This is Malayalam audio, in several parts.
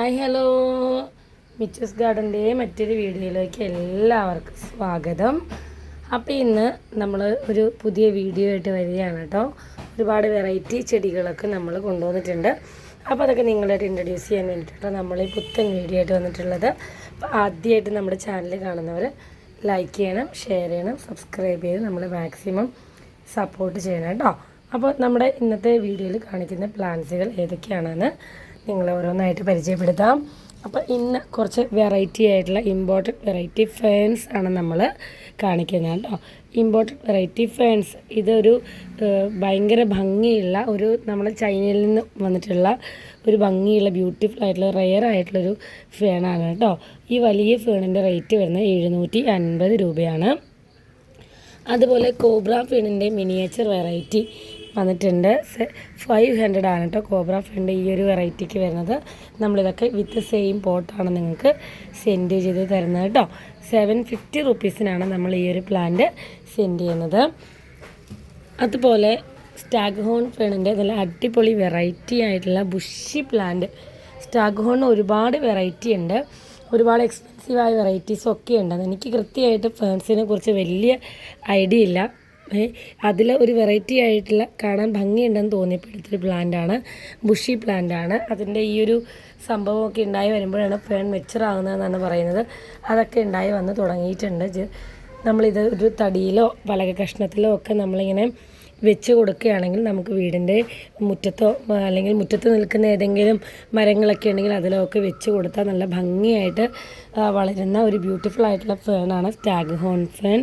ഹായ് ഹലോ, മിച്ചസ് ഗാർഡൻ്റെ മറ്റൊരു വീഡിയോയിലേക്ക് എല്ലാവർക്കും സ്വാഗതം. അപ്പോൾ ഇന്ന് നമ്മൾ ഒരു പുതിയ വീഡിയോ ആയിട്ട് വരികയാണ് കേട്ടോ. ഒരുപാട് വെറൈറ്റി ചെടികളൊക്കെ നമ്മൾ കൊണ്ടുവന്നിട്ടുണ്ട്. അപ്പോൾ അതൊക്കെ നിങ്ങളായിട്ട് ഇൻട്രൊഡ്യൂസ് ചെയ്യാൻ വേണ്ടിയിട്ടാണ് നമ്മൾ ഈ പുത്തൻ വീഡിയോ ആയിട്ട് വന്നിട്ടുള്ളത്. അപ്പോൾ ആദ്യമായിട്ട് നമ്മുടെ ചാനൽ കാണുന്നവർ ലൈക്ക് ചെയ്യണം, ഷെയർ ചെയ്യണം, സബ്സ്ക്രൈബ് ചെയ്ത് നമ്മൾ മാക്സിമം സപ്പോർട്ട് ചെയ്യണം കേട്ടോ. അപ്പോൾ നമ്മുടെ ഇന്നത്തെ വീഡിയോയിൽ കാണിക്കുന്ന പ്ലാന്റ്സുകൾ ഏതൊക്കെയാണെന്ന് നിങ്ങളെ ഓരോന്നായിട്ട് പരിചയപ്പെടുത്താം. അപ്പോൾ ഇന്ന് കുറച്ച് വെറൈറ്റി ആയിട്ടുള്ള ഇമ്പോർട്ടൻറ്റ് വെറൈറ്റി ഫേൺസ് ആണ് നമ്മൾ കാണിക്കുന്നത് കേട്ടോ. ഇമ്പോർട്ടൻറ്റ് വെറൈറ്റി ഫേൺസ് ഇതൊരു ഭയങ്കര ഭംഗിയുള്ള ഒരു നമ്മുടെ ചൈനയിൽ നിന്ന് വന്നിട്ടുള്ള ഒരു ഭംഗിയുള്ള ബ്യൂട്ടിഫുൾ ആയിട്ടുള്ള റെയർ ആയിട്ടുള്ളൊരു ഫേണാണ് കേട്ടോ. ഈ വലിയ ഫേണിൻ്റെ റേറ്റ് വരുന്നത് 750 രൂപയാണ്. അതുപോലെ കോബ്ര ഫേണിൻ്റെ മിനിയേച്ചർ വെറൈറ്റി വന്നിട്ടുണ്ട്. 500 ആണ് കേട്ടോ കോബ്ര ഫേണിൻ്റെ ഈ ഒരു വെറൈറ്റിക്ക് വരുന്നത്. നമ്മളിതൊക്കെ വിത്ത് സെയിം പോട്ടാണ് നിങ്ങൾക്ക് സെൻഡ് ചെയ്ത് തരുന്നത് കേട്ടോ. 750 റുപ്പീസിനാണ് നമ്മൾ ഈ ഒരു പ്ലാന്റ് സെൻഡ് ചെയ്യുന്നത്. അതുപോലെ സ്റ്റാഗ് ഹോൺ ഫേണിൻ്റെ നല്ല അടിപൊളി വെറൈറ്റി ആയിട്ടുള്ള ബുഷി പ്ലാന്റ്. സ്റ്റാഗ് ഹോണിന് ഒരുപാട് വെറൈറ്റി ഉണ്ട്, ഒരുപാട് എക്സ്പെൻസീവായ വെറൈറ്റീസൊക്കെ ഉണ്ട്. എനിക്ക് കൃത്യമായിട്ട് ഫേൺസിനെ കുറിച്ച് വലിയ ഐഡിയ ഇല്ല. അതിൽ ഒരു വെറൈറ്റി ആയിട്ടുള്ള കാണാൻ ഭംഗിയുണ്ടെന്ന് തോന്നിയപ്പോഴത്തൊരു പ്ലാന്റാണ്, ബുഷി പ്ലാന്റാണ്. അതിൻ്റെ ഈ ഒരു സംഭവമൊക്കെ ഉണ്ടായി വരുമ്പോഴാണ് ഫേൺ മെച്ചറാകുന്നതെന്നാണ് പറയുന്നത്. അതൊക്കെ ഉണ്ടായി വന്ന് തുടങ്ങിയിട്ടുണ്ട്. നമ്മളിത് ഒരു തടിയിലോ പലക കഷ്ണത്തിലോ ഒക്കെ നമ്മളിങ്ങനെ വെച്ച് കൊടുക്കുകയാണെങ്കിൽ നമുക്ക് വീടിൻ്റെ മുറ്റത്തോ അല്ലെങ്കിൽ മുറ്റത്ത് നിൽക്കുന്ന ഏതെങ്കിലും മരങ്ങളൊക്കെ ഉണ്ടെങ്കിൽ അതിലൊക്കെ വെച്ച് കൊടുത്താൽ നല്ല ഭംഗിയായിട്ട് വളരുന്ന ഒരു ബ്യൂട്ടിഫുൾ ആയിട്ടുള്ള ഫേണാണ് stag horn fern.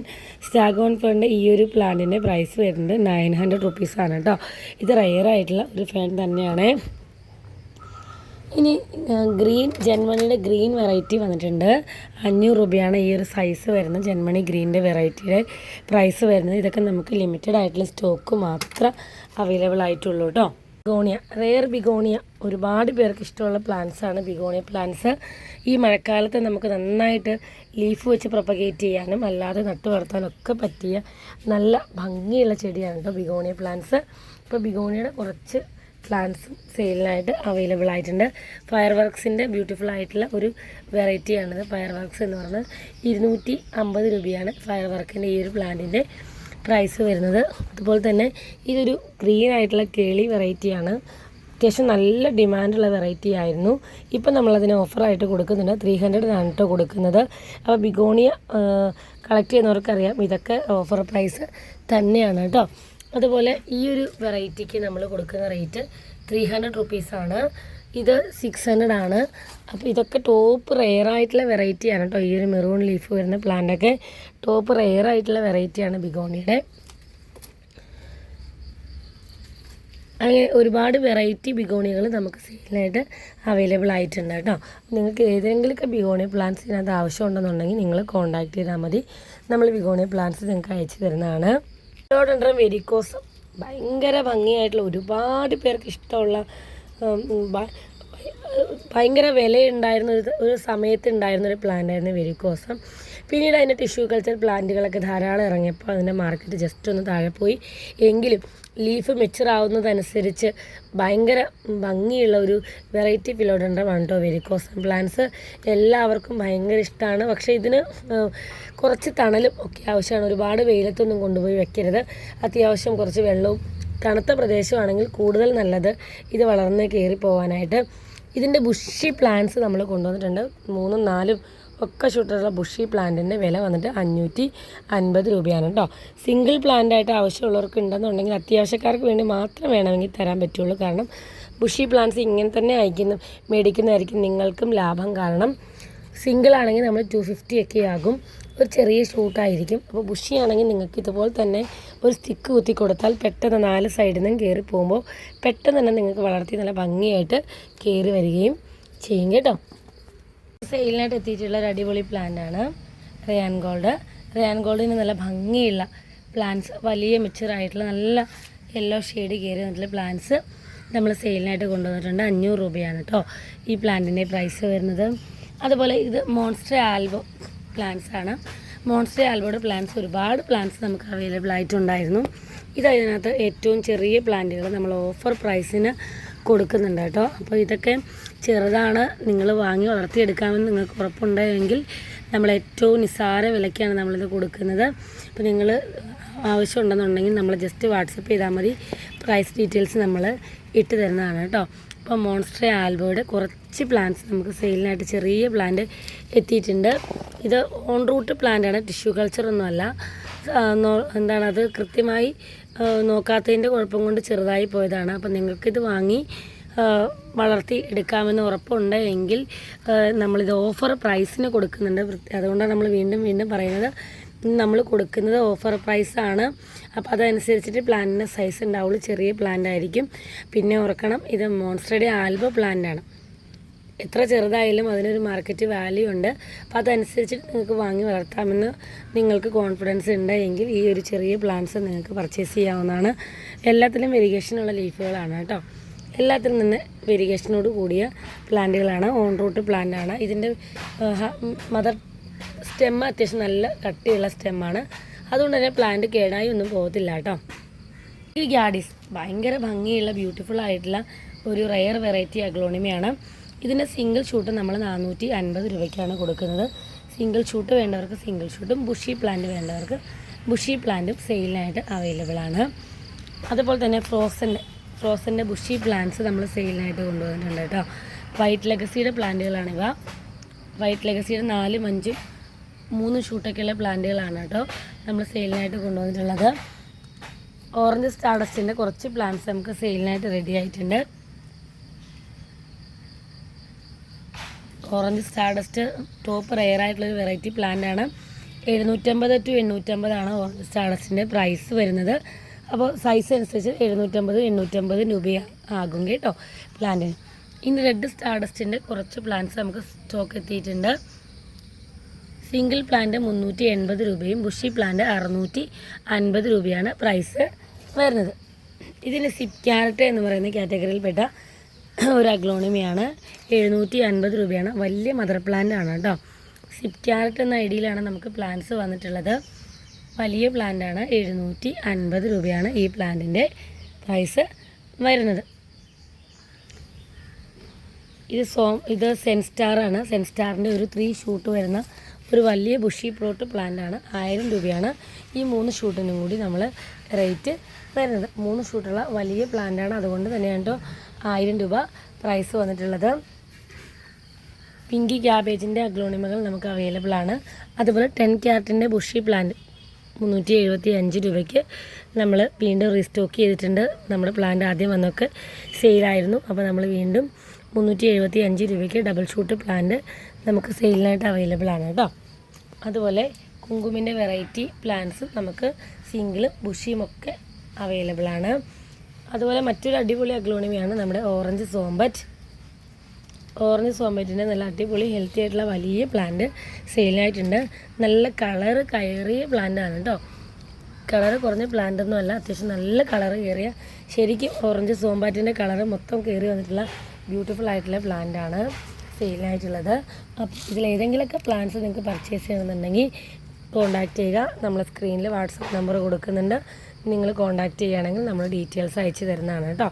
Stag horn ഫേണിൻ്റെ ഈ ഒരു പ്ലാന്റിൻ്റെ പ്രൈസ് വരുന്നത് 900 റുപ്പീസാണ് കേട്ടോ. ഇത് റെയർ ആയിട്ടുള്ള ഒരു ഫേൺ തന്നെയാണ്. ഇനി ഗ്രീൻ ജന്മണിയുടെ ഗ്രീൻ വെറൈറ്റി വന്നിട്ടുണ്ട്. 500 രൂപയാണ് ഈ ഒരു സൈസ് വരുന്നത്. ജന്മണി ഗ്രീനിൻ്റെ വെറൈറ്റിയുടെ പ്രൈസ് വരുന്നത്. ഇതൊക്കെ നമുക്ക് ലിമിറ്റഡ് ആയിട്ടുള്ള സ്റ്റോക്ക് മാത്രം അവൈലബിൾ ആയിട്ടുള്ളൂ കേട്ടോ. ബിഗോണിയ, റെയർ ബിഗോണിയ ഒരുപാട് പേർക്ക് ഇഷ്ടമുള്ള പ്ലാന്റ്സാണ് ബിഗോണിയ പ്ലാന്റ്സ്. ഈ മഴക്കാലത്ത് നമുക്ക് നന്നായിട്ട് ലീഫ് വെച്ച് പ്രൊപ്പഗേറ്റ് ചെയ്യാനും അല്ലാതെ നട്ടു വളർത്താനൊക്കെ പറ്റിയ നല്ല ഭംഗിയുള്ള ചെടിയാണ് കേട്ടോ ബിഗോണിയ പ്ലാന്റ്സ്. ഇപ്പോൾ ബിഗോണിയുടെ കുറച്ച് പ്ലാന്റ്സും സെയിലിനായിട്ട് അവൈലബിൾ ആയിട്ടുണ്ട്. ഫയർ വർക്ക്സിൻ്റെ ബ്യൂട്ടിഫുൾ ആയിട്ടുള്ള ഒരു വെറൈറ്റിയാണിത്. ഫയർ വർക്ക്സ് എന്ന് പറഞ്ഞാൽ 250 രൂപയാണ് ഫയർ വർക്കിൻ്റെ ഈ ഒരു പ്ലാന്റിൻ്റെ പ്രൈസ് വരുന്നത്. അതുപോലെ തന്നെ ഇതൊരു ഗ്രീൻ ആയിട്ടുള്ള കേളി വെറൈറ്റിയാണ്. അത്യാവശ്യം നല്ല ഡിമാൻഡുള്ള വെറൈറ്റി ആയിരുന്നു. ഇപ്പം നമ്മളതിന് ഓഫറായിട്ട് കൊടുക്കുന്നുണ്ട്. 300 ആണ് കേട്ടോ കൊടുക്കുന്നത്. അപ്പോൾ ബിഗോണിയ കളക്ട് ചെയ്യുന്നവർക്കറിയാം ഇതൊക്കെ ഓഫർ പ്രൈസ് തന്നെയാണ് കേട്ടോ. അതുപോലെ ഈ ഒരു വെറൈറ്റിക്ക് നമ്മൾ കൊടുക്കുന്ന റേറ്റ് 300 റുപ്പീസാണ്. ഇത് 600 ആണ്. അപ്പോൾ ഇതൊക്കെ ടോപ്പ് റെയർ ആയിട്ടുള്ള വെറൈറ്റിയാണ് കേട്ടോ. ഈ ഒരു മെറൂൺ ലീഫ് വരുന്ന പ്ലാന്റൊക്കെ ടോപ്പ് റെയർ ആയിട്ടുള്ള വെറൈറ്റിയാണ് ബിഗോണിയുടെ. അങ്ങനെ ഒരുപാട് വെറൈറ്റി ബിഗോണികൾ നമുക്ക് സെയിലായിട്ട് അവൈലബിൾ ആയിട്ടുണ്ട് കേട്ടോ. നിങ്ങൾക്ക് ഏതെങ്കിലുമൊക്കെ ബിഗോണിയ പ്ലാന്റ്സ് ഇതിനകത്ത് ആവശ്യമുണ്ടെന്നുണ്ടെങ്കിൽ നിങ്ങൾ കോൺടാക്ട് ചെയ്താൽ മതി. നമ്മൾ ബിഗോണിയ പ്ലാന്റ്സ് നിങ്ങൾക്ക് അയച്ചു തരുന്നതാണ്. ഫിലോഡെൻഡ്രം വെരിക്കോസം ഭയങ്കര ഭംഗിയായിട്ടുള്ള ഒരുപാട് പേർക്ക് ഇഷ്ടമുള്ള ഭയങ്കര വിലയുണ്ടായിരുന്ന ഒരു സമയത്ത് ഉണ്ടായിരുന്നൊരു പ്ലാന്റായിരുന്നു വെരിക്കോസം. പിന്നീട് അതിൻ്റെ ടിഷ്യൂ കൾച്ചർ പ്ലാന്റുകളൊക്കെ ധാരാളം ഇറങ്ങിയപ്പോൾ അതിൻ്റെ മാർക്കറ്റ് ജസ്റ്റ് ഒന്ന് താഴെ പോയി. എങ്കിലും ലീഫ് മെച്ചുറാവുന്നതനുസരിച്ച് ഭയങ്കര ഭംഗിയുള്ള ഒരു വെറൈറ്റി ഫിലോഡെൻഡ്രമാണ് കേട്ടോ വെരിക്കോസം പ്ലാന്റ്സ്. എല്ലാവർക്കും ഭയങ്കര ഇഷ്ടമാണ്. പക്ഷേ ഇതിന് കുറച്ച് തണലും ഒക്കെ ആവശ്യമാണ്. ഒരുപാട് വെയിലത്തൊന്നും കൊണ്ടുപോയി വെക്കരുത്. അത്യാവശ്യം കുറച്ച് വെള്ളവും തണുത്ത പ്രദേശമാണെങ്കിൽ കൂടുതൽ നല്ലത് ഇത് വളർന്ന് കയറി പോകാനായിട്ട്. ഇതിൻ്റെ ബുഷി പ്ലാന്റ്സ് നമ്മൾ കൊണ്ടുവന്നിട്ടുണ്ട്. 3ഉം 4ഉം ഒക്കെ ഷൂട്ടുള്ള ബുഷി പ്ലാന്റിൻ്റെ വില വന്നിട്ട് 550 രൂപയാണ് കേട്ടോ. സിംഗിൾ പ്ലാന്റായിട്ട് ആവശ്യമുള്ളവർക്ക് ഉണ്ടെന്നുണ്ടെങ്കിൽ അത്യാവശ്യക്കാർക്ക് വേണ്ടി മാത്രം വേണമെങ്കിൽ തരാൻ പറ്റുള്ളൂ. കാരണം ബുഷി പ്ലാന്റ്സ് ഇങ്ങനെ തന്നെ മേടിക്കുന്നതായിരിക്കും നിങ്ങൾക്കും ലാഭം. കാരണം സിംഗിൾ ആണെങ്കിൽ നമ്മൾ 250 ഒക്കെ ആകും. ഒരു ചെറിയ ഷൂട്ടായിരിക്കും. അപ്പോൾ ബുഷി ആണെങ്കിൽ നിങ്ങൾക്ക് ഇതുപോലെ തന്നെ ഒരു സ്റ്റിക്ക് കുത്തി കൊടുത്താൽ പെട്ടെന്ന് 4 സൈഡിൽ നിന്നും കയറി പോകുമ്പോൾ പെട്ടെന്ന് തന്നെ നിങ്ങൾക്ക് വളർത്തി നല്ല ഭംഗിയായിട്ട് കയറി വരികയും ചെയ്യും കേട്ടോ. സെയിലിനായിട്ട് എത്തിയിട്ടുള്ള ഒരു അടിപൊളി പ്ലാന്റാണ് റയാൻ ഗോൾഡ്. റയാൻ ഗോൾഡിന് നല്ല ഭംഗിയുള്ള പ്ലാന്റ്സ്, വലിയ മെച്ചുറായിട്ടുള്ള നല്ല യെല്ലോ ഷെയ്ഡ് കയറി വന്നിട്ടുള്ള പ്ലാന്റ്സ് നമ്മൾ സെയിലിനായിട്ട് കൊണ്ടുവന്നിട്ടുണ്ട്. 500 രൂപയാണ് കേട്ടോ ഈ പ്ലാന്റിൻ്റെ പ്രൈസ് വരുന്നത്. അതുപോലെ ഇത് മോൺസ്റ്റർ ആൽബോ പ്ലാന്റ്സ് ആണ്. മോൺസ്റ്റർ ആൽബോയുടെ പ്ലാന്റ്സ് ഒരുപാട് പ്ലാന്റ്സ് നമുക്ക് അവൈലബിൾ ആയിട്ടുണ്ടായിരുന്നു. ഇതിനകത്ത് ഏറ്റവും ചെറിയ പ്ലാന്റുകൾ നമ്മൾ ഓഫർ പ്രൈസിന് കൊടുക്കുന്നുണ്ട് കേട്ടോ. അപ്പോൾ ഇതൊക്കെ ചെറുതാണ്, നിങ്ങൾ വാങ്ങി വളർത്തിയെടുക്കാമെന്ന് നിങ്ങൾക്ക് ഉറപ്പുണ്ടെങ്കിൽ നമ്മൾ ഏറ്റവും നിസ്സാര വിലയ്ക്കാണ് നമ്മളിത് കൊടുക്കുന്നത്. അപ്പോൾ നിങ്ങൾ ആവശ്യമുണ്ടെന്നുണ്ടെങ്കിൽ നമ്മൾ ജസ്റ്റ് വാട്സപ്പ് ചെയ്താൽ മതി, പ്രൈസ് ഡീറ്റെയിൽസ് നമ്മൾ ഇട്ട് തരുന്നതാണ് കേട്ടോ. അപ്പോൾ മോൺസ്റ്റർ ആൽബോയുടെ കുറച്ച് പ്ലാന്റ്സ് നമുക്ക് സെയിലിനായിട്ട് ചെറിയ പ്ലാന്റ് എത്തിയിട്ടുണ്ട്. ഇത് ഓൺ റൂട്ട് പ്ലാന്റാണ്, ടിഷ്യൂ കൾച്ചറൊന്നുമല്ല. എന്താണ് അത് കൃത്യമായി നോക്കാത്തതിൻ്റെ കുഴപ്പം കൊണ്ട് ചെറുതായി പോയതാണ്. അപ്പം നിങ്ങൾക്കിത് വാങ്ങി വളർത്തി എടുക്കാമെന്ന് ഉറപ്പുണ്ട് എങ്കിൽ നമ്മളിത് ഓഫർ പ്രൈസിന് കൊടുക്കുന്നുണ്ട്. അതുകൊണ്ടാണ് നമ്മൾ വീണ്ടും വീണ്ടും പറയുന്നത്, നമ്മൾ കൊടുക്കുന്നത് ഓഫർ പ്രൈസാണ്. അപ്പോൾ അതനുസരിച്ചിട്ട് പ്ലാന്റിന് സൈസ് ഉണ്ടാവുള്ളൂ, ചെറിയ പ്ലാന്റ് ആയിരിക്കും. പിന്നെ ഓർക്കണം, ഇത് മോൺസ്റ്ററുടെ ആൽബോ പ്ലാന്റാണ്. എത്ര ചെറുതായാലും അതിനൊരു മാർക്കറ്റ് വാല്യൂ ഉണ്ട്. അപ്പോൾ അതനുസരിച്ചിട്ട് നിങ്ങൾക്ക് വാങ്ങി വളർത്താമെന്ന് നിങ്ങൾക്ക് കോൺഫിഡൻസ് ഉണ്ടെങ്കിൽ ഈ ഒരു ചെറിയ പ്ലാന്റ്സ് നിങ്ങൾക്ക് പർച്ചേസ് ചെയ്യാവുന്നതാണ്. എല്ലാത്തിലും വെരിഗേഷനുള്ള ലീഫുകളാണ് കേട്ടോ. എല്ലാത്തിനും തന്നെ വെരിഗേഷനോട് കൂടിയ പ്ലാന്റുകളാണ്, ഓൺ റൂട്ട് പ്ലാന്റാണ്. ഇതിൻ്റെ മദർ സ്റ്റെമ്മ് അത്യാവശ്യം നല്ല കട്ടിയുള്ള സ്റ്റെമ്മാണ്. അതുകൊണ്ട് തന്നെ പ്ലാന്റ് കേടായി ഒന്നും പോകത്തില്ല കേട്ടോ. ഈ ഗ്യാഡിസ് ഭയങ്കര ഭംഗിയുള്ള ബ്യൂട്ടിഫുൾ ആയിട്ടുള്ള ഒരു റെയർ വെറൈറ്റി അഗ്ലോണിമയാണ്. ഇതിൻ്റെ സിംഗിൾ ഷൂട്ട് നമ്മൾ 450 രൂപയ്ക്കാണ് കൊടുക്കുന്നത്. സിംഗിൾ ഷൂട്ട് വേണ്ടവർക്ക് സിംഗിൾ ഷൂട്ടും ബുഷി പ്ലാന്റ് വേണ്ടവർക്ക് ബുഷി പ്ലാന്റും സെയിലിനായിട്ട് അവൈലബിൾ ആണ്. അതുപോലെ തന്നെ ഫ്രോസൻ്റെ ബുഷി പ്ലാന്റ്സ് നമ്മൾ സെയിലിനായിട്ട് കൊണ്ടുവന്നിട്ടുണ്ട് കേട്ടോ. വൈറ്റ് ലെഗസിയുടെ പ്ലാന്റുകളാണിവ. വൈറ്റ് ലെഗസിയുടെ 4, 5, 3 ഷൂട്ടൊക്കെയുള്ള പ്ലാന്റുകളാണ് കേട്ടോ നമ്മൾ സെയിലിനായിട്ട് കൊണ്ടുവന്നിട്ടുള്ളത്. ഓറഞ്ച് സ്റ്റാർഡസ്റ്റിൻ്റെ കുറച്ച് പ്ലാന്റ്സ് നമുക്ക് സെയിലിനായിട്ട് റെഡി ആയിട്ടുണ്ട്. ഓറഞ്ച് സ്റ്റാർഡസ്റ്റ് ടോപ്പ് റെയർ ആയിട്ടുള്ളൊരു വെറൈറ്റി പ്ലാന്റാണ്. 750 to 850 ഓറഞ്ച് സ്റ്റാർഡസ്റ്റിൻ്റെ പ്രൈസ് വരുന്നത്. അപ്പോൾ സൈസ് അനുസരിച്ച് 750, 850 രൂപ ആകും കേട്ടോ പ്ലാന്റിന്. ഇനി റെഡ് സ്റ്റാർഡസ്റ്റിൻ്റെ കുറച്ച് പ്ലാന്റ്സ് നമുക്ക് സ്റ്റോക്ക് എത്തിയിട്ടുണ്ട്. സിംഗിൾ പ്ലാന്റ് 380 രൂപയും ബുഷി പ്ലാന്റ് 650 രൂപയാണ് പ്രൈസ് വരുന്നത്. ഇതിന് സിപ്പ് ക്യാരറ്റ് എന്ന് പറയുന്ന കാറ്റഗറിയിൽപ്പെട്ട ഒരു അഗ്ലോണിമയാണ്. 750 രൂപയാണ്. വലിയ മദർ പ്ലാന്റ് ആണ് കേട്ടോ. സിപ്പ് ക്യാരറ്റ് എന്ന ഐഡിയയിലാണ് നമുക്ക് പ്ലാന്റ്സ് വന്നിട്ടുള്ളത്. വലിയ പ്ലാന്റാണ്. 750 രൂപയാണ് ഈ പ്ലാന്റിൻ്റെ പ്രൈസ് വരുന്നത്. ഇത് സെൻസ്റ്റാറാണ്. സെൻസ്റ്റാറിൻ്റെ ഒരു 3 ഷൂട്ട് വരുന്ന ഒരു വലിയ ബുഷി പ്ലോട്ട് പ്ലാന്റാണ്. 1000 രൂപയാണ് ഈ 3 ഷൂട്ടിനും കൂടി നമ്മൾ റേറ്റ് വരുന്നത്. 3 ഷൂട്ടുള്ള വലിയ പ്ലാന്റാണ്, അതുകൊണ്ട് തന്നെയാണ് കേട്ടോ 1000 രൂപ പ്രൈസ് വന്നിട്ടുള്ളത്. പിങ്കി ക്യാബേജിൻ്റെ അഗ്ലോണിമകൾ നമുക്ക് അവൈലബിൾ ആണ്. അതുപോലെ 10 ക്യാരറ്റിൻ്റെ ബുഷി പ്ലാന്റ് 375 രൂപയ്ക്ക് നമ്മൾ വീണ്ടും റീസ്റ്റോക്ക് ചെയ്തിട്ടുണ്ട്. നമ്മുടെ പ്ലാന്റ് ആദ്യം വന്നൊക്കെ സെയിലായിരുന്നു. അപ്പോൾ നമ്മൾ വീണ്ടും 375 രൂപയ്ക്ക് ഡബിൾ ഷൂട്ട് പ്ലാന്റ് നമുക്ക് സെയിലിനായിട്ട് അവൈലബിൾ ആണ് കേട്ടോ. അതുപോലെ കുങ്കുമിൻ്റെ വെറൈറ്റി പ്ലാന്റ്സ് നമുക്ക് സിംഗിളും ബുഷിയും ഒക്കെ അവൈലബിൾ ആണ്. അതുപോലെ മറ്റൊരു അടിപൊളി അഗ്ലോണിമയാണ് നമ്മുടെ ഓറഞ്ച് സോംബറ്റ്. ഓറഞ്ച് സോംബറ്റിൻ്റെ നല്ല അടിപൊളി ഹെൽത്തി ആയിട്ടുള്ള വലിയ പ്ലാന്റ് സെയിലായിട്ടുണ്ട്. നല്ല കളറ് കയറിയ പ്ലാന്റാണ് കേട്ടോ. കളറ് കുറഞ്ഞ പ്ലാന്റൊന്നും അല്ല, അത്യാവശ്യം നല്ല കളറ് കയറിയ, ശരിക്കും ഓറഞ്ച് സോംബാറ്റിൻ്റെ കളറ് മൊത്തം കയറി വന്നിട്ടുള്ള ബ്യൂട്ടിഫുൾ ആയിട്ടുള്ള പ്ലാന്റാണ് സെയിലായിട്ടുള്ളത്. അപ്പോൾ ഇതിലേതെങ്കിലുമൊക്കെ പ്ലാന്റ്സ് നിങ്ങൾക്ക് പർച്ചേസ് ചെയ്യണമെന്നുണ്ടെങ്കിൽ കോൺടാക്റ്റ് ചെയ്യുക. നമ്മൾ സ്ക്രീനിൽ വാട്സപ്പ് നമ്പർ കൊടുക്കുന്നുണ്ട്. നിങ്ങൾ കോൺടാക്റ്റ് ചെയ്യുകയാണെങ്കിൽ നമ്മൾ ഡീറ്റെയിൽസ് അയച്ചു തരുന്നതാണ് കേട്ടോ.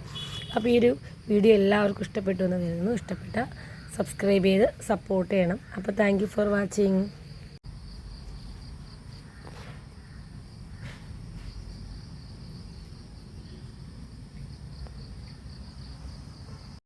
അപ്പോൾ ഈ ഒരു വീഡിയോ എല്ലാവർക്കും ഇഷ്ടപ്പെട്ടു എന്ന് കരുതുന്നു. ഇഷ്ടപ്പെട്ട സബ്സ്ക്രൈബ് ചെയ്ത് സപ്പോർട്ട് ചെയ്യണം. അപ്പോൾ താങ്ക് യു ഫോർ വാച്ചിങ്.